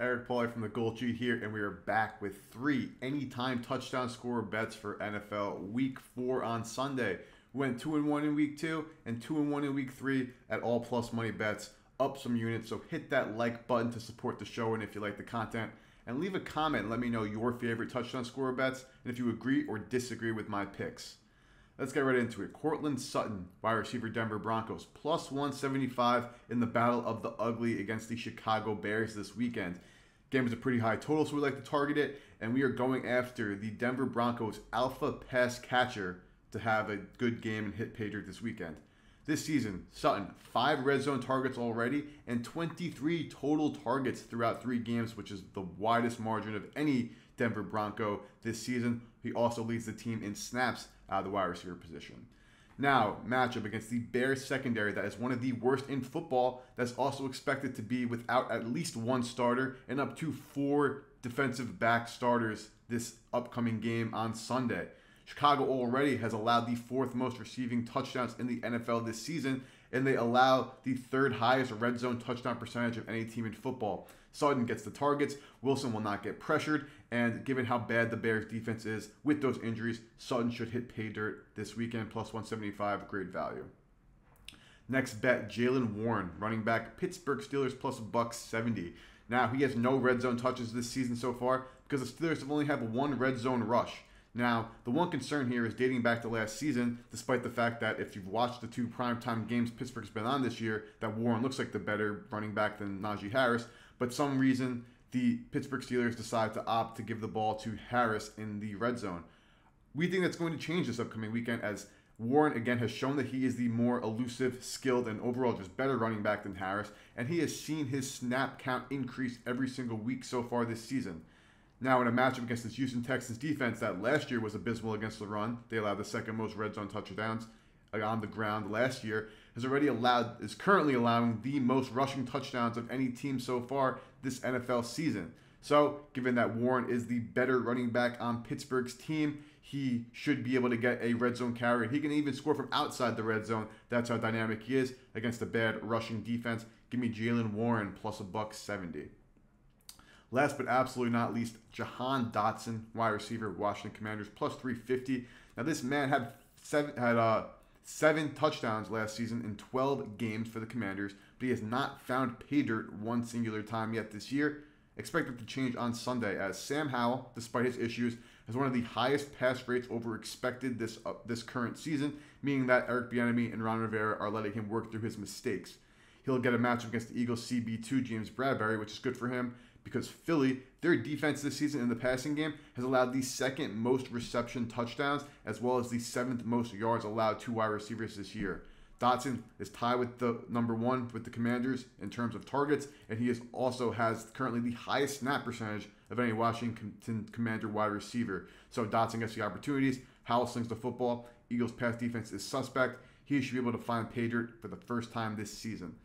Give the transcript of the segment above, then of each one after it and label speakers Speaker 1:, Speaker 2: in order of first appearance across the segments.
Speaker 1: Eric Pauly from the Gold Sheet here, and we are back with 3 anytime touchdown scorer bets for NFL Week 4 on Sunday. We went 2-1 in Week 2 and 2-1 in Week 3 at all plus money bets, up some units. So hit that like button to support the show, and if you like the content, and leave a comment and let me know your favorite touchdown scorer bets and if you agree or disagree with my picks. Let's get right into it. Courtland Sutton, wide receiver, Denver Broncos, plus 175 in the Battle of the Ugly against the Chicago Bears this weekend. Game is a pretty high total, so we like to target it, and we are going after the Denver Broncos alpha pass catcher to have a good game and hit pay dirt this weekend. This season, Sutton, 5 red zone targets already and 23 total targets throughout 3 games, which is the widest margin of any Denver Bronco this season. He also leads the team in snaps out of the wide receiver position. Now, matchup against the Bears secondary that is one of the worst in football, that's also expected to be without at least 1 starter and up to 4 defensive back starters this upcoming game on Sunday. Chicago already has allowed the 4th most receiving touchdowns in the NFL this season, and they allow the 3rd highest red zone touchdown percentage of any team in football. Sutton gets the targets, Wilson will not get pressured, and given how bad the Bears defense is with those injuries, Sutton should hit pay dirt this weekend, plus 175, great value. Next bet, Jaylen Warren, running back, Pittsburgh Steelers, plus $170. Now, he has no red zone touches this season so far because the Steelers have only had 1 red zone rush. Now, the one concern here is dating back to last season, despite the fact that if you've watched the 2 primetime games Pittsburgh's been on this year, that Warren looks like the better running back than Najee Harris. But some reason, the Pittsburgh Steelers decide to opt to give the ball to Harris in the red zone. We think that's going to change this upcoming weekend, as Warren, again, has shown that he is the more elusive, skilled, and overall just better running back than Harris, and he has seen his snap count increase every single week so far this season. Now, in a matchup against this Houston Texans defense that last year was abysmal against the run, they allowed the 2nd most red zone touchdowns on the ground last year, is currently allowing the most rushing touchdowns of any team so far this NFL season. So, given that Warren is the better running back on Pittsburgh's team, he should be able to get a red zone carry. He can even score from outside the red zone. That's how dynamic he is against a bad rushing defense. Give me Jaylen Warren plus $170. Last but absolutely not least, Jahan Dotson, wide receiver, Washington Commanders, plus 350. Now, this man had 7 touchdowns last season in 12 games for the Commanders, but he has not found pay dirt one singular time yet this year. Expected to change on Sunday, as Sam Howell, despite his issues, has one of the highest pass rates over expected this current season, meaning that Eric Bieniemy and Ron Rivera are letting him work through his mistakes. He'll get a matchup against the Eagles CB2 James Bradbury, which is good for him, because Philly, their defense this season in the passing game, has allowed the 2nd most reception touchdowns, as well as the 7th most yards allowed to wide receivers this year. Dotson is tied with the number 1 with the Commanders in terms of targets, and he also has currently the highest snap percentage of any Washington Commander wide receiver. So Dotson gets the opportunities. Howell slings the football. Eagles' pass defense is suspect. He should be able to find pay dirt for the first time this season.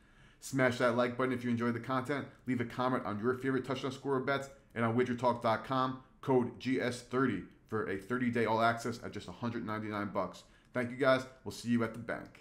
Speaker 1: Smash that like button if you enjoyed the content. Leave a comment on your favorite touchdown scorer bets, and on WagerTalk.com, code GS30 for a 30-day all access at just $199. Thank you guys. We'll see you at the bank.